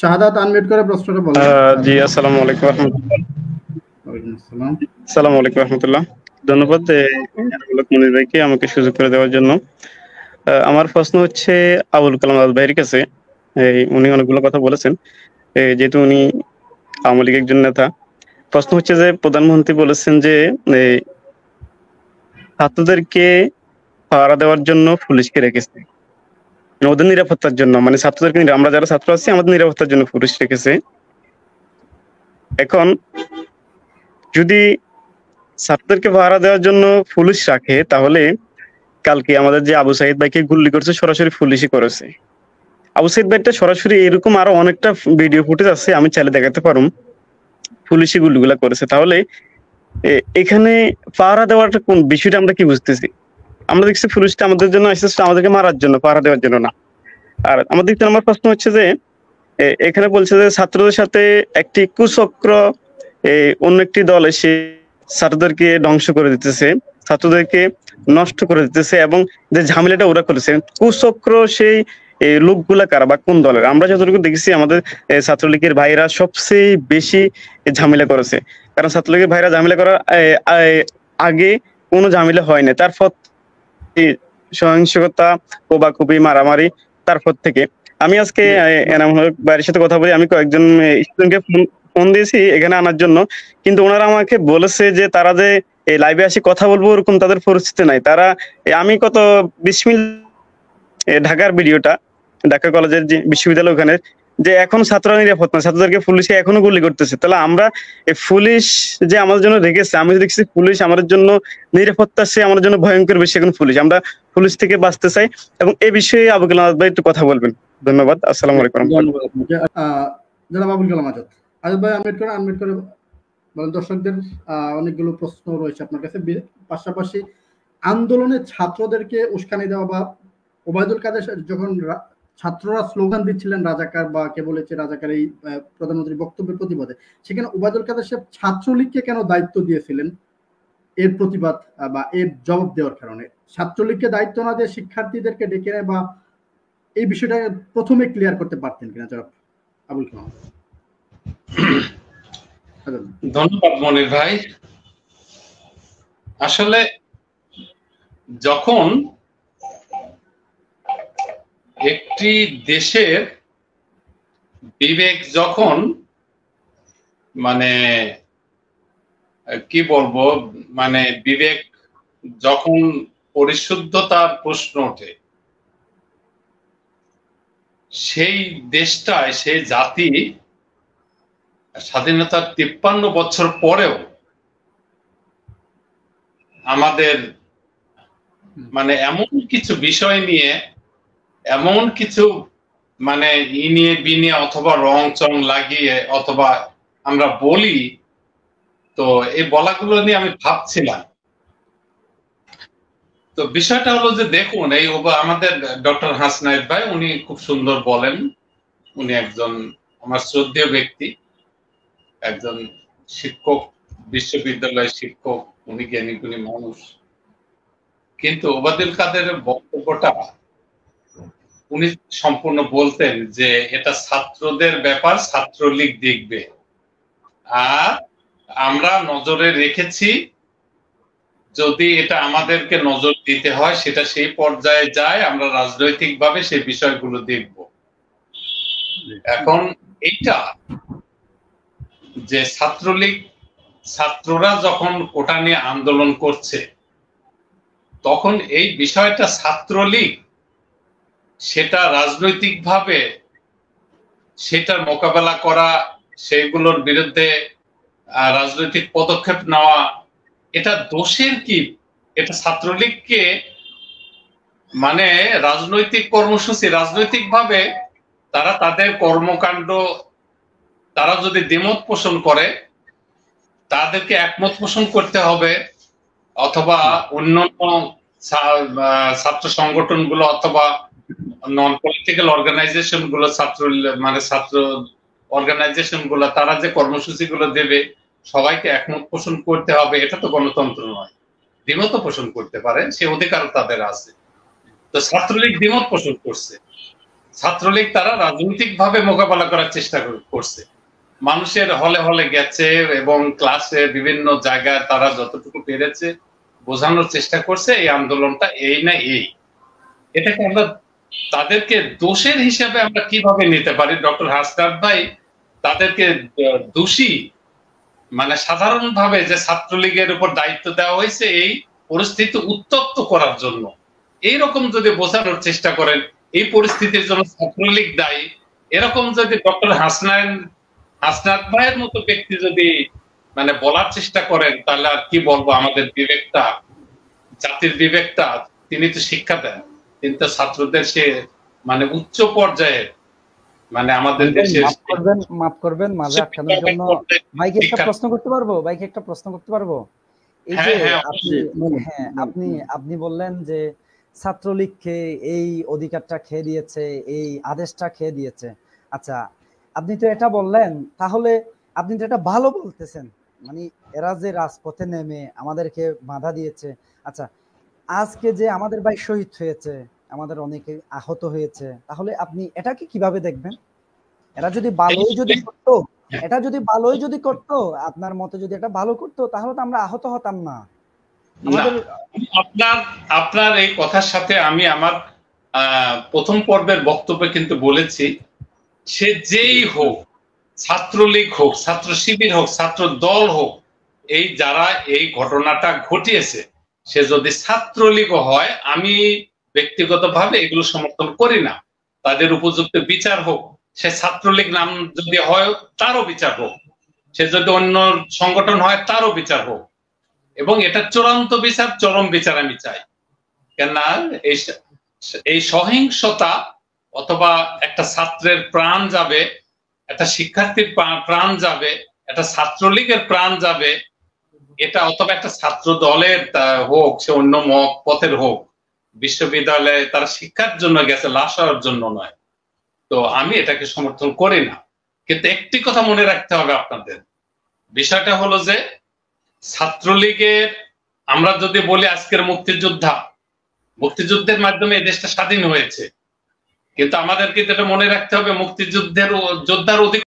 শাহাদাত unmute করে প্রশ্নটা বলেন। জি, আসসালামু আলাইকুম রাহমাতুল্লাহ। ওয়ালাইকুম আসসালাম। আসসালামু আলাইকুম রাহমাতুল্লাহ। ধন্যবাদ মনির ভাইকে আমাকে সুযোগ করে দেওয়ার জন্য। আমার প্রশ্ন হচ্ছে আবুল কালাম আজাদ ভাইয়ের কাছে। উনি অনেকগুলো কথা বলেছেন। যেহেতু উনি আওয়ামী লীগের একজন নেতা। প্রশ্ন হচ্ছে যে প্রধানমন্ত্রী বলেছেন যে এই ছাত্রদেরকে পাহারা দেওয়ার জন্য পুলিশকে রেখেছে। ওদের নিরাপত্তার জন্য, মানে ছাত্রদেরকে আমরা যারা ছাত্র আছি আমাদের নিরাপত্তার জন্য পুলিশ রেখেছে। এখন যদি ছাত্রদেরকে পাহারা দেওয়ার জন্য পুলিশ রাখে, তাহলে কালকে আমাদের যে আবু সাইদ ভাইকে গুলি করছে সরাসরি পুলিশই করেছে। আবু সাইদ ভাইটা সরাসরি এরকম আরো অনেকটা ভিডিও ফুটেজ আছে, আমি চাইলে দেখাতে পারুম। পুলিশই গুলিগুলা করেছে। তাহলে এখানে পাহারা দেওয়াটা কোন বিষয়টা আমরা কি বুঝতেছি? আমরা দেখছি পুলিশটা আমাদের জন্য এসেছে আমাদেরকে মারার জন্য, পাহারা দেওয়ার জন্য না। আর আমাদের ২ নম্বর প্রশ্ন হচ্ছে যে এখানে বলছে যে ছাত্রদের সাথে একটি কুচক্র অন্য একটি দল এসে ছাত্রদেরকে ধ্বংস করে দিতেছে, ছাত্রদেরকে নষ্ট করে দিতেছে, এবং যে ঝামেলাটা ওরা করেছে কুচক্র সেই লোকগুলা কারা বা কোন দলের? আমরা যতটুকু দেখেছি আমাদের ছাত্রলীগের ভাইরা সবচেয়ে বেশি ঝামেলা করেছে। কারণ ছাত্রলীগের ভাইরা ঝামেলা করার আগে কোনো ঝামেলা হয় না, তারপর সহিংসতা, কোবাকুবি, মারামারি, তারপর থেকে আমি আজকে এনাম হক ভাইয়ের সাথে কথা বলি। আমি কয়েকজন স্টুডেন্টকে ফোন দিয়েছি এখানে আনার জন্য, কিন্তু ওনারা আমাকে বলেছে যে তারা যে এই লাইভে আসি কথা বলবো ওরকম তাদের পরিস্থিতি নাই। তারা আমি কত ২০ মিনিট ঢাকার ভিডিওটা, ঢাকা কলেজের যে বিশ্ববিদ্যালয় ওখানে, যে এখন ছাত্ররা নিরাপদ না, ছাত্রদেরকে পুলিশে এখনো গুলি করতেছে। তাহলে আমরা পুলিশ যে আমাদের জন্য রেখেছে, আমি দেখছি পুলিশ আমাদের জন্য নিরাপত্তা সে আমাদের জন্য ভয়ঙ্কর বেশি। এখন পুলিশ, আমরা পুলিশ থেকে বাঁচতে চাই, এবং এই বিষয়ে আবুল কালাম আজাদ ভাই একটু কথা বলবেন। ধন্যবাদ। আসসালামু আলাইকুম। জনাব আবুল কালাম আজাদ। আজাদ ভাই আনমিউট করে বলেন। দর্শকদের অনেকগুলো প্রশ্ন রয়েছে আপনার কাছে। পাশাপাশি আন্দোলনে ছাত্রদেরকে উস্কানি দেওয়া বা ওবায়দুল কাদের যখন ছাত্ররা স্লোগান দিচ্ছিলেন রাজাকার বা কে বলেছে রাজাকার, এই প্রধানমন্ত্রীর বক্তব্যের প্রতিবাদে, সেখানে ওবায়দুল কাদের সাহেব ছাত্রলীগকে কেন দায়িত্ব দিয়েছিলেন এর প্রতিবাদ বা এর জবাব দেওয়ার কারণে? ছাত্রলীগকে দায়িত্ব না দিয়ে শিক্ষার্থীদেরকে ডেকে নেয় বা এই বিষয়টা প্রথমে ক্লিয়ার করতে পারতেন কিনা জনাব আবুল কালাম? ধন্যবাদ মনির ভাই। আসলে যখন একটি দেশের বিবেক যখন মানে কি বলবো, মানে বিবেক যখন পরিশুদ্ধতার প্রশ্ন ওঠে, সেই দেশটায় সেই জাতি স্বাধীনতার ৫৩ বছর পরেও আমাদের মানে এমন কিছু বিষয় নিয়ে, এমন কিছু মানে নিয়ে বিনিয়ে অথবা রং চং লাগিয়ে অথবা আমরা বলি, তো এই বলাগুলো নিয়ে আমি ভাবছিলাম। তো বিষয়টা হলো যে দেখুন, এই আমাদের ডক্টর হাসনাইদ ভাই উনি খুব সুন্দর বলেন। উনি একজন আমার শ্রদ্ধেয় ব্যক্তি, একজন শিক্ষক, বিশ্ববিদ্যালয়ের শিক্ষক, উনি জ্ঞানী গুণী মানুষ। কিন্তু ওবায়দুল কাদের বক্তব্যটা উনি সম্পূর্ণ বলতেন যে এটা ছাত্রদের ব্যাপার, ছাত্রলীগ দেখবে, আর আমরা নজরে রেখেছি, যদি এটা আমাদেরকে নজর দিতে হয় সেটা সেই পর্যায়ে যায়, আমরা রাজনৈতিকভাবে সেই বিষয়গুলো দেখব। এখন এইটা যে ছাত্ররা যখন কোটা নিয়ে আন্দোলন করছে, তখন এই বিষয়টা ছাত্রলীগ সেটা রাজনৈতিকভাবে সেটার মোকাবেলা করা, সেগুলোর বিরুদ্ধে রাজনৈতিক পদক্ষেপ নেওয়া, এটা দোষের কি? এটা ছাত্রলীগকে মানে রাজনৈতিক কর্মসূচি, রাজনৈতিকভাবে তারা তাদের কর্মকাণ্ড, তারা যদি দ্বিমত পোষণ করে তাদেরকে একমত পোষণ করতে হবে, অথবা অন্যান্য ছাত্র সংগঠনগুলো অথবা নন পলিটিক্যাল অর্গানাইজেশন গুলো, ছাত্র অর্গানাইজেশন গুলো, তারা যে কর্মসূচি গুলো দেবে সবাইকে একমত পোষণ করতে হবে। এটা তো গণতন্ত্র নয়। দ্বিমত পোষণ করতে পারে, সে অধিকার তাদের আছে। তো ছাত্রলীগ দ্বিমত পোষণ করছে, ছাত্রলীগ তারা রাজনৈতিক ভাবে মোকাবেলা করার চেষ্টা করছে, মানুষের হলে হলে গেছে এবং ক্লাসে বিভিন্ন জায়গায় তারা যতটুকু পেরেছে বোঝানোর চেষ্টা করছে এই আন্দোলনটা এই না এই। এটাকে আমরা তাদেরকে দোষের হিসাবে আমরা কিভাবে নিতে পারি? ডক্টর হাসনাত ভাই তাদেরকে দোষী মানে সাধারণভাবে যে ছাত্রলীগের উপর দায়িত্ব দেওয়া হয়েছে এই পরিস্থিতি উত্তপ্ত করার জন্য, এইরকম যদি বোঝানোর চেষ্টা করেন এই পরিস্থিতির জন্য ছাত্রলীগ দায়ী, এরকম যদি ডক্টর হাসনাত ভাইয়ের মতো ব্যক্তি যদি মানে বলার চেষ্টা করেন, তাহলে আর কি বলবো? আমাদের বিবেকটা, জাতির বিবেকটা তিনি তো শিক্ষা দেন, কিন্তু ছাত্রদের সে মানে উচ্চ পর্যায়ে মানে আমাদের দেশে মাফ করবেন মাঝে আটকানোর জন্য ভাইকে একটা প্রশ্ন করতে পারবো? এই যে আপনি বললেন যে ছাত্রলীগকে এই অধিকারটা খেয়ে দিয়েছে, এই আদেশটা খেয়ে দিয়েছে। আচ্ছা, আপনি তো এটা বললেন, তাহলে আপনি তো এটা ভালো বলতেছেন, মানে এরা যে রাজপথে নেমে আমাদেরকে বাধা দিয়েছে। আচ্ছা, আজকে যে আমাদের ভাই শহীদ হয়েছে, আমাদের অনেকে আহত হয়েছে, তাহলে আপনি এটাকে কিভাবে দেখবেন? এরা যদি ভালোই যদি করতো, আপনার মতে যদি এটা ভালো করতো, তাহলে তো আমরা আহত হতাম না। আপনার এই কথার সাথে আমি আমার প্রথম পর্বের বক্তব্যে কিন্তু বলেছি, সে যেই হোক, ছাত্রলীগ হোক, ছাত্র শিবির হোক, ছাত্র দল হোক, এই যারা এই ঘটনাটা ঘটিয়েছে সে যদি ছাত্রলীগও হয়, আমি ব্যক্তিগতভাবে এগুলো সমর্থন করি না। তাদের উপযুক্ত বিচার হোক, সে ছাত্রলীগ নাম যদি হয় তারও বিচার হোক, সে যদি অন্য সংগঠন হয় তারও বিচার হোক, এবং এটা চূড়ান্ত বিচার, চরম বিচার আমি চাই। কেননা এই সহিংসতা অথবা একটা ছাত্রের প্রাণ যাবে, একটা শিক্ষার্থীর প্রাণ যাবে, একটা ছাত্রলীগের প্রাণ যাবে, এটা অথবা একটা ছাত্র দলের হোক, সে অন্য পথের হোক, বিশ্ববিদ্যালয়ে তারা শিক্ষার জন্য গেছে, লাশ হওয়ার জন্য নয়। তো আমি এটাকে সমর্থন করি না। কিন্তু একটি কথা মনে রাখতে হবে আপনাদের, বিষয়টা হলো যে ছাত্রলীগের, আমরা যদি বলি আজকের মুক্তিযুদ্ধের মাধ্যমে এই দেশটা স্বাধীন হয়েছে, কিন্তু আমাদেরকে যেটা মনে রাখতে হবে, মুক্তিযুদ্ধের যোদ্ধার অধিক